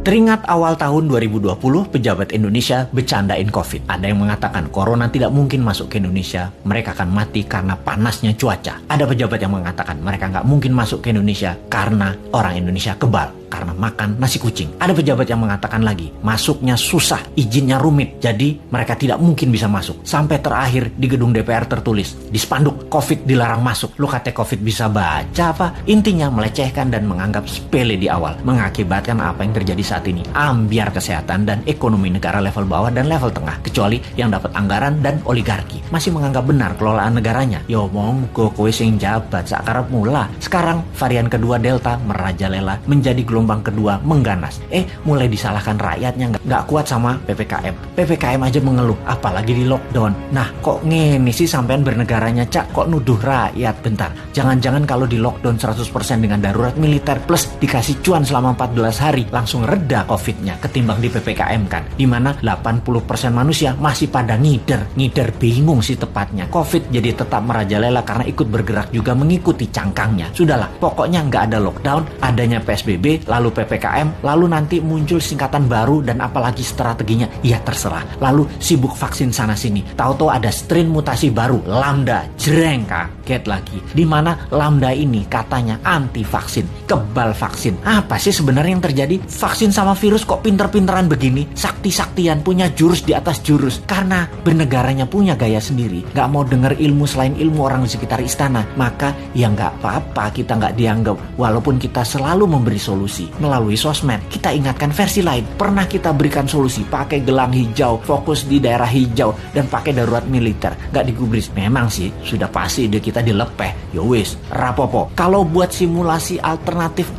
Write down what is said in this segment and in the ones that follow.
Teringat awal tahun 2020, pejabat Indonesia bercandain COVID. Ada yang mengatakan corona tidak mungkin masuk ke Indonesia, mereka akan mati karena panasnya cuaca. Ada pejabat yang mengatakan mereka nggak mungkin masuk ke Indonesia karena orang Indonesia kebal, karena makan nasi kucing. Ada pejabat yang mengatakan lagi, masuknya susah, izinnya rumit, jadi mereka tidak mungkin bisa masuk. Sampai terakhir di gedung DPR tertulis, di spanduk, COVID dilarang masuk. Lu kata COVID bisa baca apa? Intinya melecehkan dan menganggap sepele di awal, mengakibatkan apa yang terjadi saat ini, ambiar kesehatan dan ekonomi negara level bawah dan level tengah, kecuali yang dapat anggaran dan oligarki masih menganggap benar kelolaan negaranya. Yo monggo kowe sing jabat sakarep mula. Sekarang varian kedua Delta merajalela, menjadi gelombang kedua mengganas. Mulai disalahkan rakyatnya nggak kuat sama PPKM aja mengeluh, apalagi di lockdown. Nah kok ngene sih sampean bernegaranya, Cak? Kok nuduh rakyat? Bentar, jangan-jangan kalau di lockdown 100% dengan darurat militer plus dikasih cuan selama 14 hari langsung reda COVID-nya ketimbang di PPKM kan, dimana 80% manusia masih pada ngider bingung sih tepatnya. COVID jadi tetap merajalela karena ikut bergerak juga mengikuti cangkangnya. Sudahlah, pokoknya nggak ada lockdown, adanya PSBB, lalu PPKM, lalu nanti muncul singkatan baru dan apalagi strateginya, ya terserah. Lalu sibuk vaksin sana sini, tahu-tahu ada strain mutasi baru, Lambda, jreng, kaget lagi. Dimana Lambda ini katanya anti vaksin, kebal vaksin. Apa sih sebenarnya yang terjadi? Vaksin sama virus kok pinter-pinteran begini, sakti-saktian, punya jurus di atas jurus. Karena bernegaranya punya gaya sendiri, gak mau denger ilmu selain ilmu orang di sekitar istana, maka ya gak apa-apa kita gak dianggap, walaupun kita selalu memberi solusi melalui sosmed. Kita ingatkan versi lain, pernah kita berikan solusi pakai gelang hijau, fokus di daerah hijau, dan pakai darurat militer, gak digubris. Memang sih sudah pasti ide kita dilepeh, yowis rapopo. Kalau buat simulasi alternatif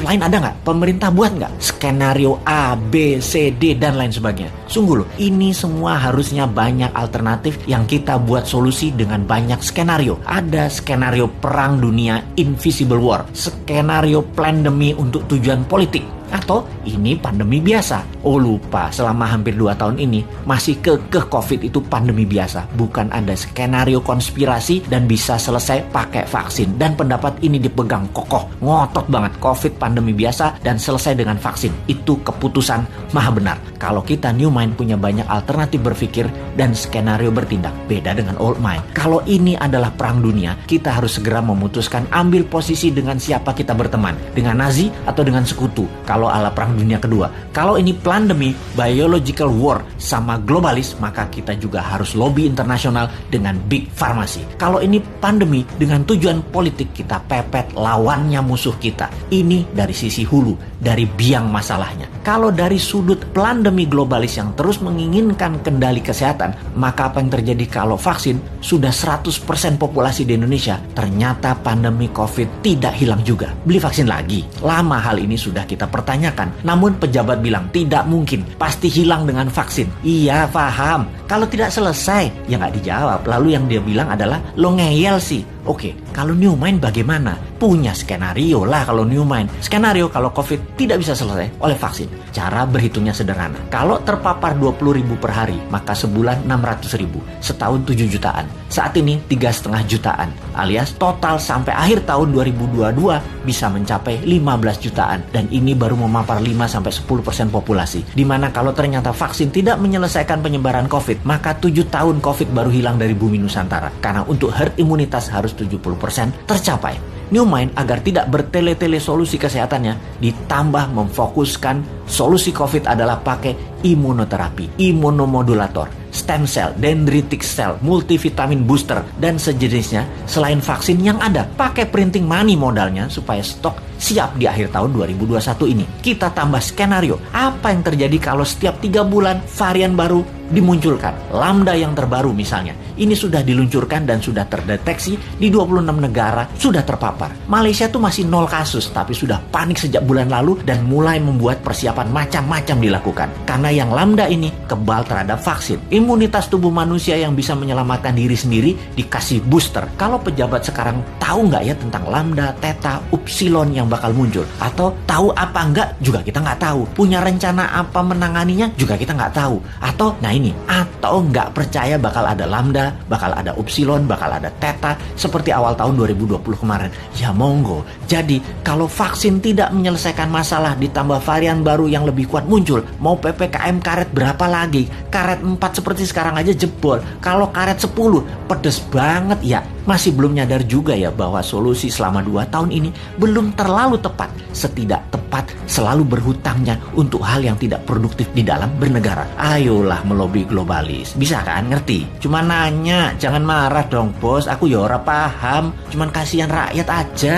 lain ada gak? Pemerintah buat gak? Skenario A, B, C, D, dan lain sebagainya. Sungguh loh, ini semua harusnya banyak alternatif yang kita buat solusi dengan banyak skenario. Ada skenario perang dunia, invisible war, skenario pandemi untuk tujuan politik, atau ini pandemi biasa. Oh lupa, selama hampir 2 tahun ini masih kekeh COVID itu pandemi biasa, bukan ada skenario konspirasi dan bisa selesai pakai vaksin. Dan pendapat ini dipegang kokoh, ngotot banget, COVID pandemi biasa dan selesai dengan vaksin. Itu keputusan maha benar. Kalau kita New Mind punya banyak alternatif berpikir dan skenario bertindak, beda dengan Old Mind. Kalau ini adalah perang dunia, kita harus segera memutuskan ambil posisi dengan siapa kita berteman, dengan Nazi atau dengan sekutu. Kalau ala perang dunia kedua, kalau ini pandemi, biological war sama globalis, maka kita juga harus lobby internasional dengan big farmasi. Kalau ini pandemi dengan tujuan politik, kita pepet lawannya musuh kita. Ini dari sisi hulu, dari biang masalahnya. Kalau dari sudut pandemi globalis yang terus menginginkan kendali kesehatan, maka apa yang terjadi kalau vaksin sudah 100% populasi di Indonesia, ternyata pandemi COVID tidak hilang juga? Beli vaksin lagi? Lama hal ini sudah kita pertanyakan, namun pejabat bilang tidak mungkin, pasti hilang dengan vaksin. Iya paham, kalau tidak selesai ya nggak dijawab. Lalu yang dia bilang adalah lo ngeyel sih. Oke, kalau New Mind bagaimana? Punya skenario lah kalau New Mind. Skenario kalau COVID tidak bisa selesai oleh vaksin. Cara berhitungnya sederhana. Kalau terpapar 20.000 per hari, maka sebulan 600.000, setahun 7 jutaan. Saat ini 3,5 jutaan, alias total sampai akhir tahun 2022 bisa mencapai 15 jutaan. Dan ini baru memapar 5-10% populasi. Dimana kalau ternyata vaksin tidak menyelesaikan penyebaran COVID, maka 7 tahun COVID baru hilang dari bumi Nusantara. Karena untuk herd imunitas harus 70% tercapai. New Mind agar tidak bertele-tele solusi kesehatannya, ditambah memfokuskan solusi COVID adalah pakai imunoterapi, imunomodulator, stem cell, dendritic cell, multivitamin booster, dan sejenisnya selain vaksin yang ada. Pakai printing money modalnya supaya stok siap di akhir tahun 2021 ini. Kita tambah skenario, apa yang terjadi kalau setiap 3 bulan varian baru dimunculkan. Lambda yang terbaru misalnya, ini sudah diluncurkan dan sudah terdeteksi di 26 negara, sudah terpapar. Malaysia tuh masih 0 kasus, tapi sudah panik sejak bulan lalu dan mulai membuat persiapan macam-macam dilakukan. Karena yang Lambda ini kebal terhadap vaksin. Imunitas tubuh manusia yang bisa menyelamatkan diri sendiri dikasih booster. Kalau pejabat sekarang tahu nggak ya tentang lambda, theta, upsilon yang bakal muncul? Atau tahu apa enggak juga kita nggak tahu. Punya rencana apa menanganinya juga kita nggak tahu. Atau nggak percaya bakal ada lambda, bakal ada upsilon, bakal ada theta seperti awal tahun 2020 kemarin. Ya monggo. Jadi kalau vaksin tidak menyelesaikan masalah ditambah varian baru yang lebih kuat muncul, mau PPKM karet berapa lagi? Karet 4 seperti sekarang aja jebol. Kalau karet 10 pedes banget ya. Masih belum nyadar juga ya bahwa solusi selama 2 tahun ini belum terlalu tepat. Setidak tepat selalu berhutangnya untuk hal yang tidak produktif di dalam bernegara. Ayolah melobi globalis. Bisa kan ngerti? Cuma nanya, jangan marah dong bos. Aku ya ora paham. Cuman kasihan rakyat aja.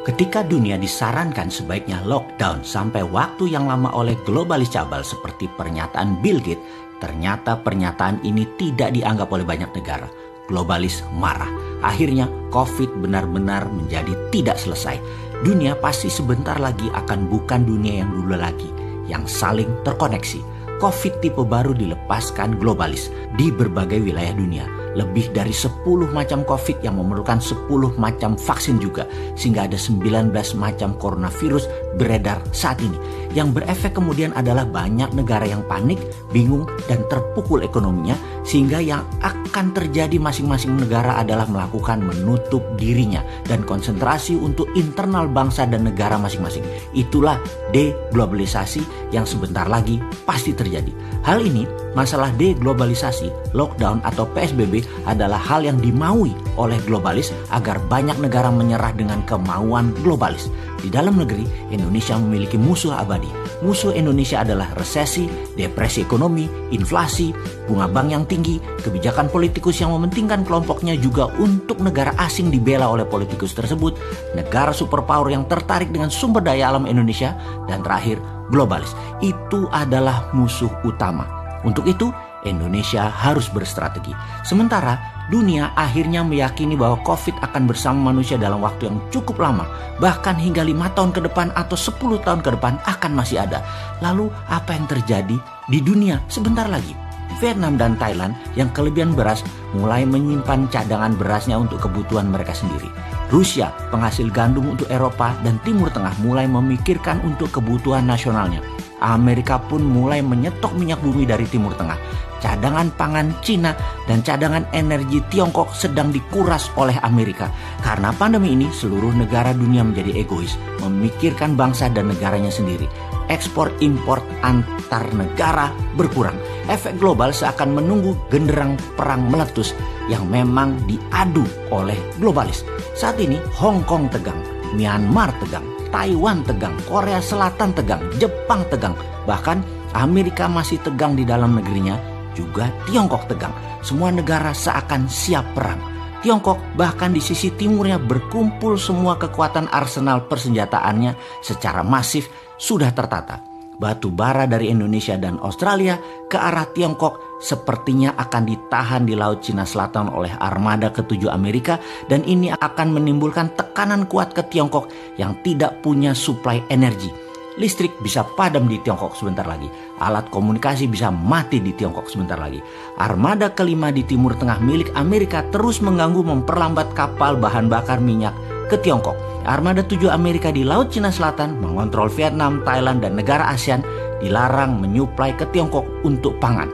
Ketika dunia disarankan sebaiknya lockdown sampai waktu yang lama oleh globalis cabal seperti pernyataan Bill Gates, ternyata pernyataan ini tidak dianggap oleh banyak negara. Globalis marah. Akhirnya COVID benar-benar menjadi tidak selesai. Dunia pasti sebentar lagi akan bukan dunia yang dulu lagi, yang saling terkoneksi. COVID tipe baru dilepaskan globalis di berbagai wilayah dunia. Lebih dari 10 macam COVID yang memerlukan 10 macam vaksin juga. Sehingga ada 19 macam coronavirus beredar saat ini. Yang berefek kemudian adalah banyak negara yang panik, bingung, dan terpukul ekonominya. Sehingga yang akan terjadi masing-masing negara adalah melakukan menutup dirinya dan konsentrasi untuk internal bangsa dan negara masing-masing. Itulah deglobalisasi yang sebentar lagi pasti terjadi. Hal ini, masalah deglobalisasi, lockdown atau PSBB adalah hal yang dimaui oleh globalis agar banyak negara menyerah dengan kemauan globalis. Di dalam negeri, Indonesia memiliki musuh abadi. Musuh Indonesia adalah resesi, depresi ekonomi, inflasi, bunga bank yang tinggi, kebijakan politikus yang mementingkan kelompoknya juga untuk negara asing dibela oleh politikus tersebut, negara superpower yang tertarik dengan sumber daya alam Indonesia, dan terakhir, globalis. Itu adalah musuh utama. Untuk itu, Indonesia harus berstrategi. Sementara dunia akhirnya meyakini bahwa COVID akan bersama manusia dalam waktu yang cukup lama, bahkan hingga 5 tahun ke depan atau 10 tahun ke depan akan masih ada. Lalu apa yang terjadi di dunia sebentar lagi? Vietnam dan Thailand yang kelebihan beras mulai menyimpan cadangan berasnya untuk kebutuhan mereka sendiri. Rusia, penghasil gandum untuk Eropa dan Timur Tengah, mulai memikirkan untuk kebutuhan nasionalnya. Amerika pun mulai menyetok minyak bumi dari Timur Tengah. Cadangan pangan Cina dan cadangan energi Tiongkok sedang dikuras oleh Amerika. Karena pandemi ini, seluruh negara dunia menjadi egois, memikirkan bangsa dan negaranya sendiri. Ekspor-impor antar negara berkurang. Efek global seakan menunggu genderang perang meletus yang memang diadu oleh globalis. Saat ini Hong Kong tegang, Myanmar tegang, Taiwan tegang, Korea Selatan tegang, Jepang tegang. Bahkan Amerika masih tegang di dalam negerinya, juga Tiongkok tegang. Semua negara seakan siap perang. Tiongkok bahkan di sisi timurnya berkumpul semua kekuatan arsenal persenjataannya secara masif sudah tertata. Batu bara dari Indonesia dan Australia ke arah Tiongkok sepertinya akan ditahan di Laut Cina Selatan oleh armada ke-7 Amerika, dan ini akan menimbulkan tekanan kuat ke Tiongkok yang tidak punya suplai energi. Listrik bisa padam di Tiongkok sebentar lagi. Alat komunikasi bisa mati di Tiongkok sebentar lagi. Armada kelima di Timur Tengah milik Amerika terus mengganggu memperlambat kapal bahan bakar minyak ke Tiongkok. Armada 7 Amerika di Laut Cina Selatan mengontrol Vietnam, Thailand, dan negara ASEAN dilarang menyuplai ke Tiongkok untuk pangan.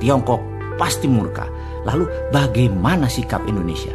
Tiongkok pasti murka. Lalu bagaimana sikap Indonesia?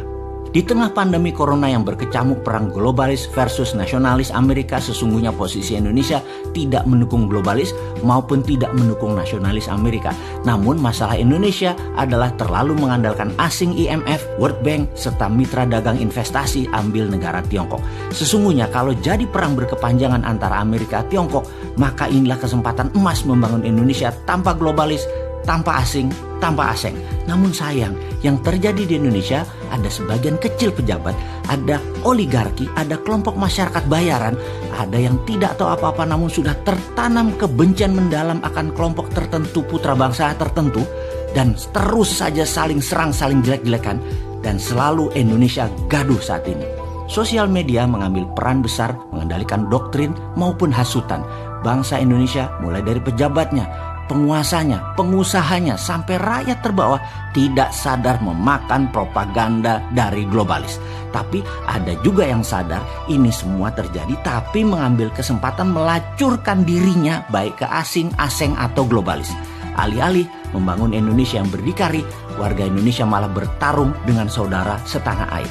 Di tengah pandemi corona yang berkecamuk, perang globalis versus nasionalis Amerika, sesungguhnya posisi Indonesia tidak mendukung globalis maupun tidak mendukung nasionalis Amerika. Namun masalah Indonesia adalah terlalu mengandalkan asing IMF, World Bank, serta mitra dagang investasi ambil negara Tiongkok. Sesungguhnya kalau jadi perang berkepanjangan antara Amerika dan Tiongkok, maka inilah kesempatan emas membangun Indonesia tanpa globalis, tanpa asing, tanpa asing. Namun sayang, yang terjadi di Indonesia ada sebagian kecil pejabat, ada oligarki, ada kelompok masyarakat bayaran, ada yang tidak tahu apa-apa namun sudah tertanam kebencian mendalam akan kelompok tertentu, putra bangsa tertentu, dan terus saja saling serang, saling jelek-jelekan, dan selalu Indonesia gaduh saat ini. Sosial media mengambil peran besar mengendalikan doktrin maupun hasutan. Bangsa Indonesia mulai dari pejabatnya, penguasanya, pengusahanya, sampai rakyat terbawah tidak sadar memakan propaganda dari globalis. Tapi ada juga yang sadar ini semua terjadi tapi mengambil kesempatan melacurkan dirinya baik ke asing atau globalis. Alih-alih membangun Indonesia yang berdikari, warga Indonesia malah bertarung dengan saudara setanah air.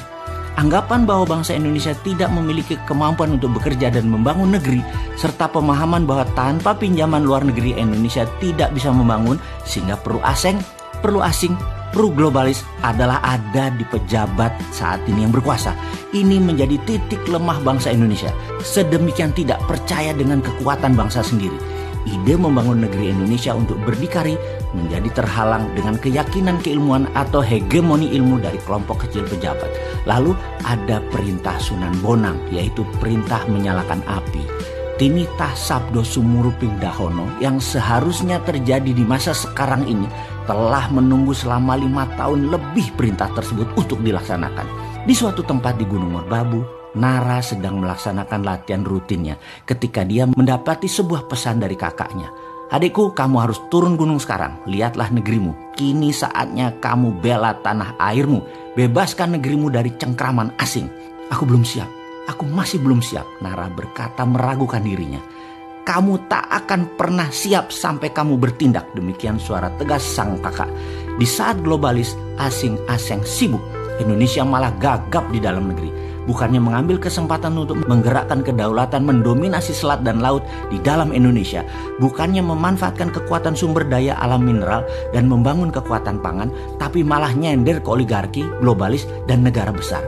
Anggapan bahwa bangsa Indonesia tidak memiliki kemampuan untuk bekerja dan membangun negeri, serta pemahaman bahwa tanpa pinjaman luar negeri Indonesia tidak bisa membangun, sehingga perlu asing, perlu globalis adalah ada di pejabat saat ini yang berkuasa. Ini menjadi titik lemah bangsa Indonesia. Sedemikian tidak percaya dengan kekuatan bangsa sendiri. Ide membangun negeri Indonesia untuk berdikari menjadi terhalang dengan keyakinan keilmuan atau hegemoni ilmu dari kelompok kecil pejabat. Lalu ada perintah Sunan Bonang, yaitu perintah menyalakan api. Tinitah Sabdo Sumuruping Dahono yang seharusnya terjadi di masa sekarang ini telah menunggu selama 5 tahun lebih perintah tersebut untuk dilaksanakan. Di suatu tempat di Gunung Merbabu, Nara sedang melaksanakan latihan rutinnya ketika dia mendapati sebuah pesan dari kakaknya. Adikku, kamu harus turun gunung sekarang. Lihatlah negerimu. Kini saatnya kamu bela tanah airmu. Bebaskan negerimu dari cengkraman asing. Aku belum siap. Aku masih belum siap. Nara berkata meragukan dirinya. Kamu tak akan pernah siap sampai kamu bertindak. Demikian suara tegas sang kakak. Di saat globalis asing sibuk, Indonesia malah gagap di dalam negeri. Bukannya mengambil kesempatan untuk menggerakkan kedaulatan mendominasi selat dan laut di dalam Indonesia. Bukannya memanfaatkan kekuatan sumber daya alam mineral dan membangun kekuatan pangan. Tapi malah nyender ke oligarki, globalis, dan negara besar.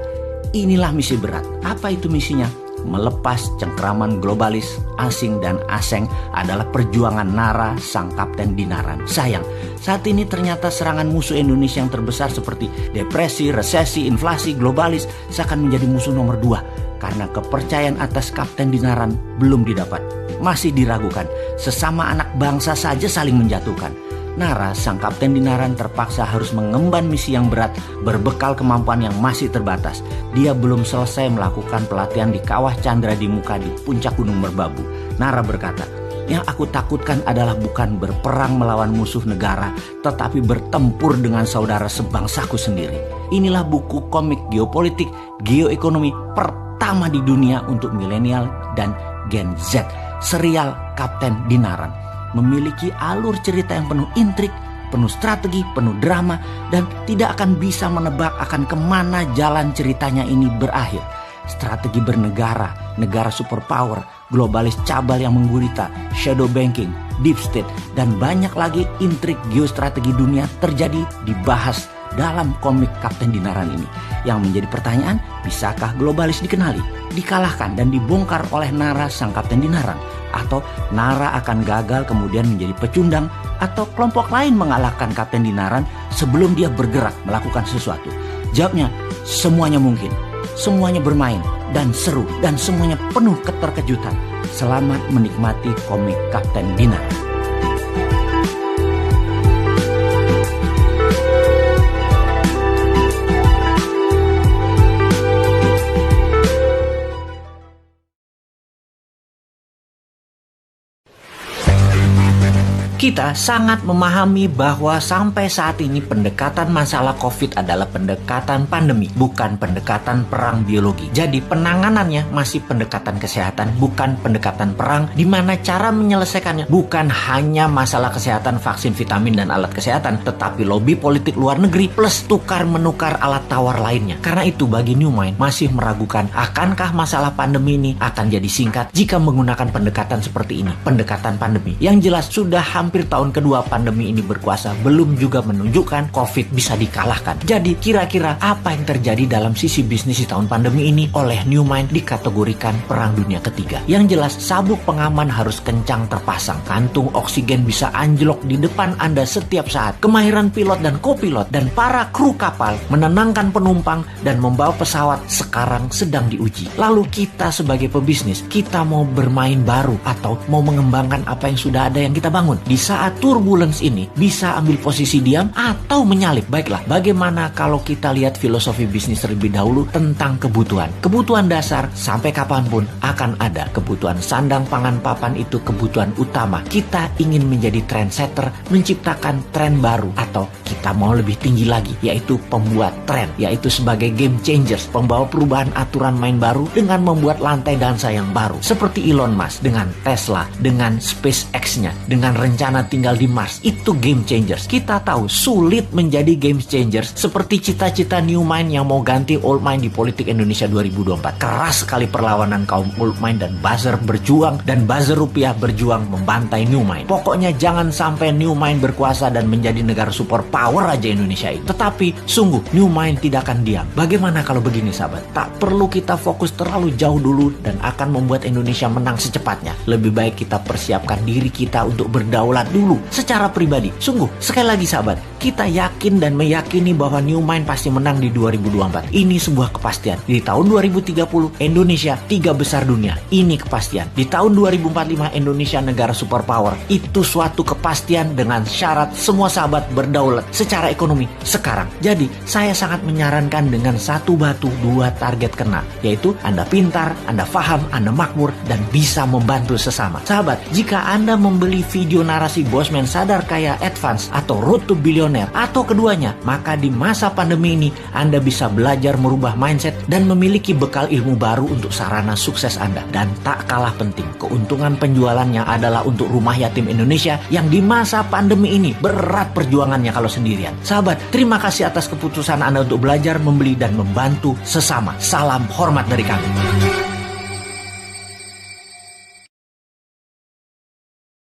Inilah misi berat. Apa itu misinya? Melepas cengkraman globalis, asing dan aseng adalah perjuangan Nara sang kapten Dinaran. Sayang, saat ini ternyata serangan musuh Indonesia yang terbesar seperti depresi, resesi, inflasi, globalis seakan menjadi musuh nomor 2 karena kepercayaan atas kapten Dinaran belum didapat. Masih diragukan, sesama anak bangsa saja saling menjatuhkan. Nara, sang kapten Dinaran terpaksa harus mengemban misi yang berat berbekal kemampuan yang masih terbatas. Dia belum selesai melakukan pelatihan di Kawah Chandra di Muka di puncak Gunung Merbabu. Nara berkata, yang aku takutkan adalah bukan berperang melawan musuh negara, tetapi bertempur dengan saudara sebangsaku sendiri. Inilah buku komik geopolitik, geoekonomi pertama di dunia untuk milenial dan Gen Z, serial Kapten Dinaran. Memiliki alur cerita yang penuh intrik, penuh strategi, penuh drama, dan tidak akan bisa menebak akan kemana jalan ceritanya ini berakhir. Strategi bernegara, negara superpower, globalis cabal yang menggurita, shadow banking, deep state, dan banyak lagi intrik geostrategi dunia terjadi dibahas dalam komik Kapten Dinaran ini. Yang menjadi pertanyaan, bisakah globalis dikenali, dikalahkan, dan dibongkar oleh Nara sang Kapten Dinaran? Atau Nara akan gagal kemudian menjadi pecundang, atau kelompok lain mengalahkan Kapten Dinaran sebelum dia bergerak melakukan sesuatu? Jawabnya, semuanya mungkin, semuanya bermain dan seru, dan semuanya penuh keterkejutan. Selamat menikmati komik Kapten Dinaran. Kita sangat memahami bahwa sampai saat ini pendekatan masalah COVID adalah pendekatan pandemi, bukan pendekatan perang biologi. Jadi penanganannya masih pendekatan kesehatan, bukan pendekatan perang, di mana cara menyelesaikannya bukan hanya masalah kesehatan, vaksin, vitamin, dan alat kesehatan, tetapi lobi politik luar negeri plus tukar-menukar alat tawar lainnya. Karena itu bagi New Mind masih meragukan akankah masalah pandemi ini akan jadi singkat jika menggunakan pendekatan seperti ini, pendekatan pandemi. Yang jelas sudah hampir tahun kedua pandemi ini berkuasa, belum juga menunjukkan COVID bisa dikalahkan. Jadi kira-kira apa yang terjadi dalam sisi bisnis di tahun pandemi ini oleh New Mind dikategorikan perang dunia ketiga. Yang jelas sabuk pengaman harus kencang terpasang, kantung oksigen bisa anjlok di depan Anda setiap saat. Kemahiran pilot dan kopilot dan para kru kapal menenangkan penumpang dan membawa pesawat sekarang sedang diuji. Lalu kita sebagai pebisnis, kita mau bermain baru atau mau mengembangkan apa yang sudah ada yang kita bangun. Di saat turbulence ini bisa ambil posisi diam atau menyalip. Baiklah, bagaimana kalau kita lihat filosofi bisnis terlebih dahulu tentang kebutuhan. Kebutuhan dasar sampai kapanpun akan ada. Kebutuhan sandang, pangan, papan itu kebutuhan utama. Kita ingin menjadi trendsetter, menciptakan tren baru, atau kita mau lebih tinggi lagi, yaitu pembuat tren, yaitu sebagai game changers, pembawa perubahan aturan main baru dengan membuat lantai dansa yang baru. Seperti Elon Musk dengan Tesla, dengan SpaceX-nya, dengan rencana tinggal di Mars. Itu game changers. Kita tahu sulit menjadi game changers seperti cita-cita New Mind yang mau ganti Old Mind di politik Indonesia 2024. Keras sekali perlawanan kaum Old Mind dan buzzer berjuang, dan buzzer rupiah berjuang membantai New Mind. Pokoknya jangan sampai New Mind berkuasa dan menjadi negara super power aja Indonesia ini. Tetapi sungguh New Mind tidak akan diam. Bagaimana kalau begini sahabat? Tak perlu kita fokus terlalu jauh dulu dan akan membuat Indonesia menang secepatnya. Lebih baik kita persiapkan diri kita untuk berdaulat dulu secara pribadi. Sungguh, sekali lagi sahabat, kita yakin dan meyakini bahwa New Mind pasti menang di 2024. Ini sebuah kepastian. Di tahun 2030 Indonesia 3 besar dunia. Ini kepastian. Di tahun 2045 Indonesia negara superpower. Itu suatu kepastian dengan syarat semua sahabat berdaulat secara ekonomi sekarang. Jadi saya sangat menyarankan dengan satu batu dua target kena, yaitu Anda pintar, Anda paham, Anda makmur, dan bisa membantu sesama. Sahabat, jika Anda membeli video narasi Bosman Sadar Kaya Advance atau Road to Billionaire atau keduanya, maka di masa pandemi ini Anda bisa belajar merubah mindset dan memiliki bekal ilmu baru untuk sarana sukses Anda. Dan tak kalah penting, keuntungan penjualannya adalah untuk rumah yatim Indonesia yang di masa pandemi ini berat perjuangannya kalau sendirian. Sahabat, terima kasih atas keputusan Anda untuk belajar, membeli, dan membantu sesama. Salam hormat dari kami.